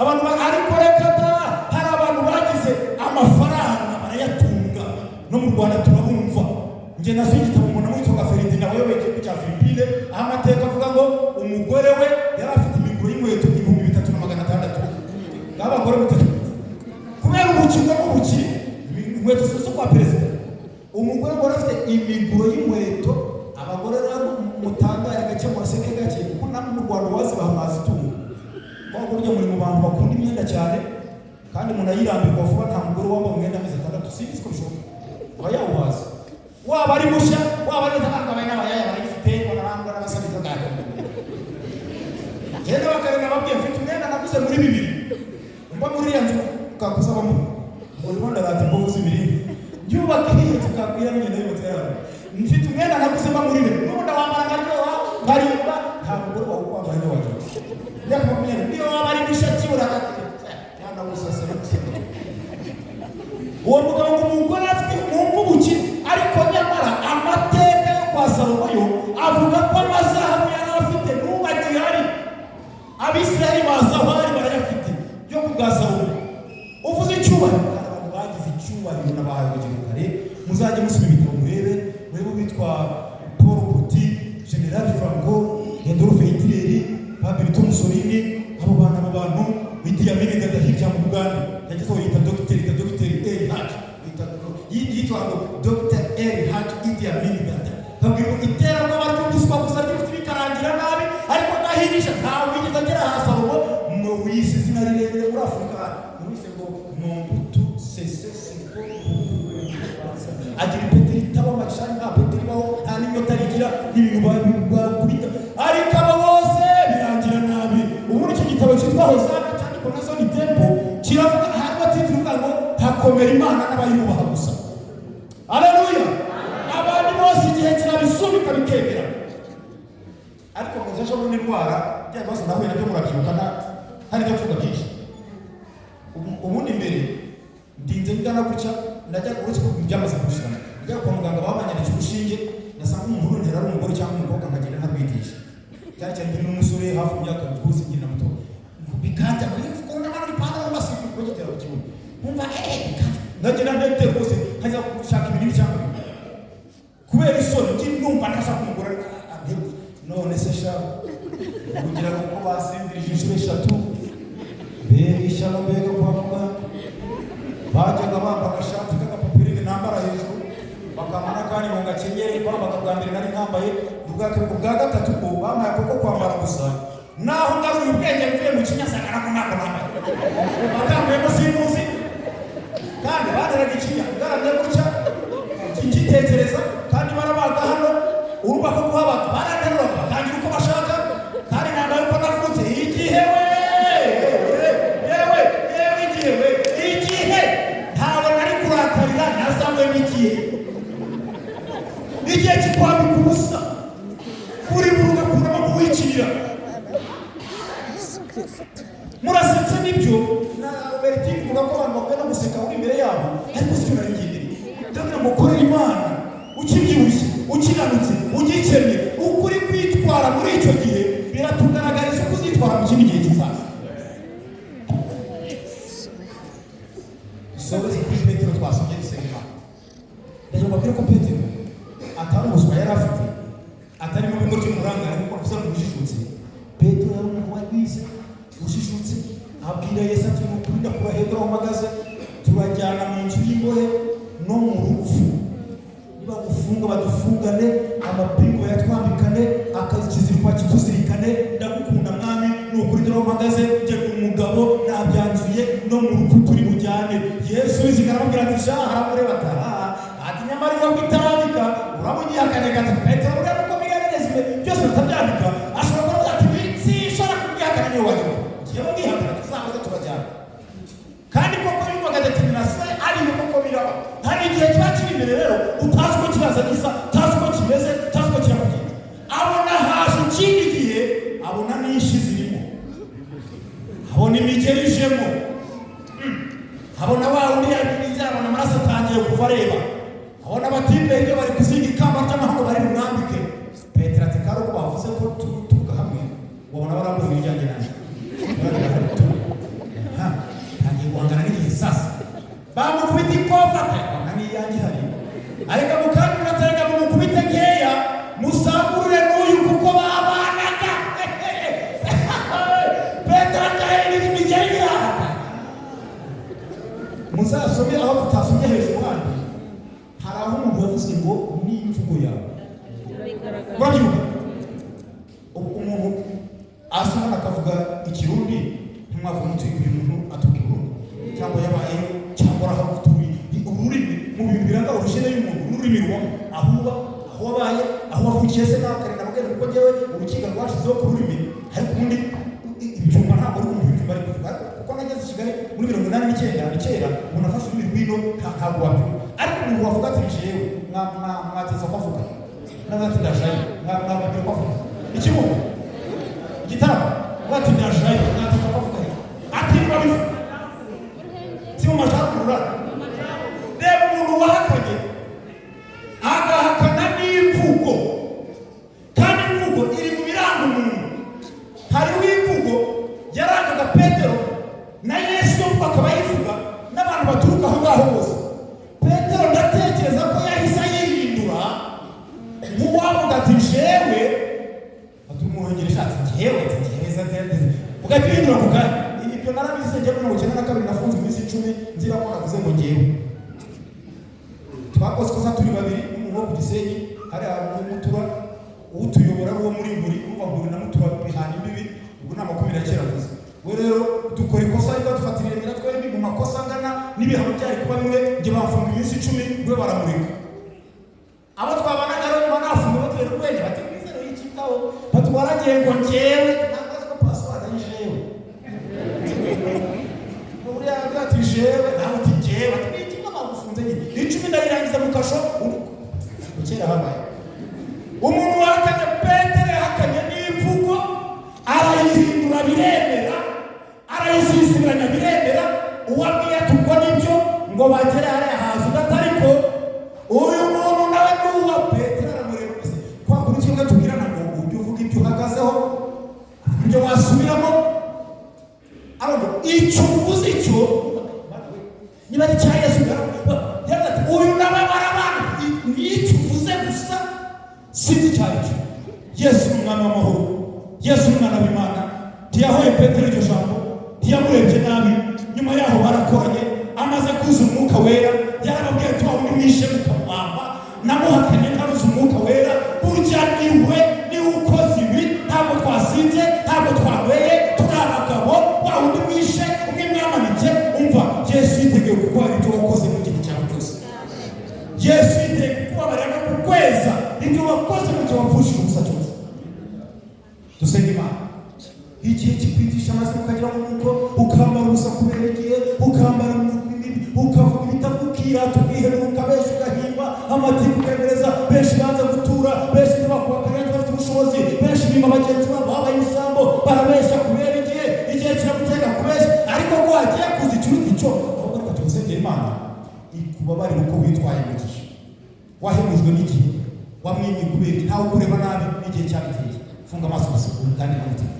abantu ariko reka da hari abantu bagize amafaranga barayatunga no mu Rwanda turabumva. Nje naso igitabo umuntu witwa Ferdinand wayoboye igihugu cya Philippine aho amateka avuga ngo umugore we yari afite imiguru y'inkweto 3600 n'abagore batatu kubera ubukirwa n'ubuki inkweto zo kwa perezida. Umugore ngo afite imiguru y'inkweto, abagore rero mutangare gake muraseke gake kuko namwe mu Rwanda wazi bahamaze tunga kwa buryo muri mu bantu bakunda imyenda cyane kandi munayirambirwa vuba. Nta mugore wambaye umwenda ameze 6 sinzi ko bishoboka bayawubaza waba ari musha waba ari ntabwo n'abayaya barayifite barangwa n'abasabita gato. Jenda bakarena babwiye mfite umwenda naguze muri 2 mba muri yanzu kakuza bamu ngo ndarata mbovu zibiri byubaka hiyo tukabwira nyine yo tsara mfite umwenda naguze mba muri 2 n'ubundi wambara ngaryoha barimba nta mugore wawe kwambara ne waje yakumenya niyo waba ari mushaki urakati yana gusasana gusema uwo mugabo umugore afite umvubuki ariko nyamara amateka yo kwa Salomo yo avuga ko amazahabu yari afite n'ubagihari Abisirayeli bazahari barayafite yo kubwa Salomo. Uvuze icyubahiro abantu bagize icyubahiro n'abahaye kare muzajye musubira ibitabo murebe witwa Paul Puti, General Franco, Adolf Hitler, Benito Mussolini, abo bantu Idi Amin Dada hirya mu Uganda yagezeho yita Dr. Erhard yitwa Dr. Erhard Idi Amin Dada kabwira itera n'abatumviswa gusa gifite bikarangira nabi ariko gahinisha ntawe yigeze agera hasi abo mu wisi zina rirerire muri Afrika mwise ngo Mobutu Sese Seko agira Petri taba mashani nta Petri baho nta n'inyota rigira n'ibintu bakubita ariko abo bose birangira nabi. Ubu iki gitabo cyitwa Hosana cyandikwa na Soni Tempo kiravuga harimo titruka ngo hakomera Imana n'abayubaha gusa. Haleluya. Abandi bose igihe kirabisubika bikemera ariko muzaje mu ndwara byabase nawe nabyo murabyukana hari cyo tuvuga byinshi. Ubundi mbere ndinze ndana guca najya uretse ko byamaze kushana njya kwa muganga babanyandikira urushinge nasanga umuntu ntera ari umugore cyangwa umukobwa nkagenda ntabwitisha cyane cyane ndi n'umusore hafi imyaka gusa ngina muto bikajya kuri fukona n'abandi pana mu basi ko gitera ku kibuno umva ndagenda ndete rwose haza gushaka ibintu cyangwa kubera isoni ndumva ntashaka umugore none se sha kugira ngo basinzirije inshuro 3 ishyano mbega kwa muganga bajyaga bamba agashati k'agapapiri nambara hejuru bakamana kandi mu gakenyeri bambaga bwa mbere nari nkambaye ubwa gatatu ko bamaye koko kwambara gusa naho ngaruye ubwenge mvuye mu kinyasagara ko nako nambaye bakambaye musimuzi kandi badaraga ikinya ngaramye gutya kigitekereza kandi barabaga hano urumva ko kuhabaga baraterura bakangira uko bashaka kandi nambaye uko navutse igihe igihe ntawe nari kurakarira nazamwe igihe kikwambika ubusa kuri buruga kuramo kuwikirira murasetse n'ibyo na Bertine kuvuga ko abantu bakwiye no guseka uri imbere yabo ariko sicyo naringendere ndagira ngo korera Imana ukibyibushye ukinanutse ugikennye ukuri kwitwara muri icyo gihe biratugaragariza uko uzitwara mu kindi gihe kizaza. Sozi kuri Petero twasomye dusengera ndagira ngo ko Petero atari ubuswa yari afite atari mu bigo by'umuranga ariko afite ubujijutse. Petero yari umuntu wabize ushishutse abwira Yesu ati mukuri ndakubahedra umagaze tubajyana mu nzu y'imbohe no mu rupfu niba gufunga badufungane amapingo yatwambikane akazikizirwa kituzirikane ndagukunda mwami n'ukuri dore umagaze je umugabo nabyanzuye no mu rupfu turi bujyane. Yesu izigarabwira ati sha haramureba ati nyamara yo kwitabika uramugiye akanegata Petero urebe ko biganezwe byose batabyandika ashobora kuvuga ati si shora kubyakana niyo waje kiyo ngihakana tuzabaza tubajyana kandi koko yumvaga ati nase ari koko biraba hari igihe twakiri imbere rero utazi ko kibaza gisa utazi ko kimeze utazi ko kiramugira abona haje ikindi gihe abona nishi zirimo abona imigeri ijemo abona wa undi yabiza abona amaraso atangiye kuva reba abona abatipe ibyo bari kuzinga ikamba ry'amahoro bari mu mwambike murabyumva umuntu asoma akavuga ikirundi ntimwavuga muti uyu muntu atuka ikirundi cyangwa yabayeho cyangwa arahagutuye ururimi mu bintu biranga urushene y'umuntu n'ururimi rubamo aho uba aho wabaye aho wavukiye se n'akarenda mugenda kuko njyewe urukiga rwashizeho ku rurimi ariko ubundi ibyuma ntabwo ari umuntu bari kuvuga kuko nageze i Kigali muri 89 kera umuntu afashe ururimi rw'ino ntabwo wabyumva ariko umuntu wavuga ati jewe mwateza kwavuga n'abati ndashaye mwababwira kwavuga ikibuga igitaramo mwati ndashaye mwateza kwavuga ati babivuga si mu majambo rurara reba umuntu wahakanye agahakana n'imvugo kandi imvugo iri mu biranga umuntu hariho imvugo yarangaga Petero na Yesu bakaba yivuga n'abantu baturuka aho ngaho bose Petero ndatekereza ko yahise yihindura nk'uwavuga ati jewe atumuhongeresha ati jewe ugahita uhindura ku kanya ibyo narabize njyewe 1992 nafunze iminsi 10 nzira ko navuze ngo njyewe twakoze kosa turi babiri n'umuntu wo ku Gisenyi hari ahantu mutura utuyobora uwo muri buri ubagura na mutura bihana imbibi ubwo nta makumira kera vuze we rero dukora ikosa ariko dufatira imira twembi mu makosa angana n'ibihano byari kuba bimwe nge bafunga iminsi 10 we baramurika abo twabanaga rero banafunga batera urwenya bati kwizero y'ikitaho batwaragiye ngo njyewe ntabwo ko password ari jewe buriya ati jewe nawe uti jewe ati iki bagufunze nyine 10 ndayirangiza mu kasho kera habaye umuntu wakanye Petero yakanye n'imvugo arayihindura biremera arayisisiranya biremera uwabwiye tubwo nibyo ngo bagere hariya haza udatariko uyu muntu nawe n'uwa Petero aramureba gusa kwa kuri kimwe tubwirana ngo ujye uvuga ibyo uhagazeho ibyo wasubiramo ariko icyo uvuze icyo niba ari cya Yesu yarati uyu nawe barabana n'icyo uvuze gusa siti cyaricyo Yesu umwana w'amahoro Yesu umwana w'Imana ntiyahoye Petero iryo jambo ntiyamurebye nabi nyuma yaho barakoranye amaze kuza umwuka wera yarababwiye ati wawe mwishe mukamwamba namuhakanye ntaruze umwuka wera burya niwe ukoze ibi ntabwo twasinze ntabwo twaweye turi abagabo wawe undi mwishe umwe mwamanitse umva Yesu yiteguye gukora ibyo wakoze mu gihe cyawe cyose Yesu yiteguye kubabarira no kukweza ibyo wakoze mu gihe wapfushije ubusa cyose dusenge Imana igihe kikwitisha amazina ukagira ngo ukambara ubusa kubera igihe ukambara ukavuga ibitavukira tukiheruka benshi ugahimba amatiku ukemereza benshi banza gutura benshi ntibakubakanya bafite ubushobozi benshi bima bagenzi babo babaye imisambo barabeshya kubera igihe kiramutega kubeshya ariko ko hagiye kuza ikiruta icyo ahubwo reka tugusengere Imana ikubabarire uko witwaye mu gihe wahemujwe n'igihe wamwimye kubera ntawe ukureba nabi n'igihe cyabiteye funga amaso gusa kandi n'umutima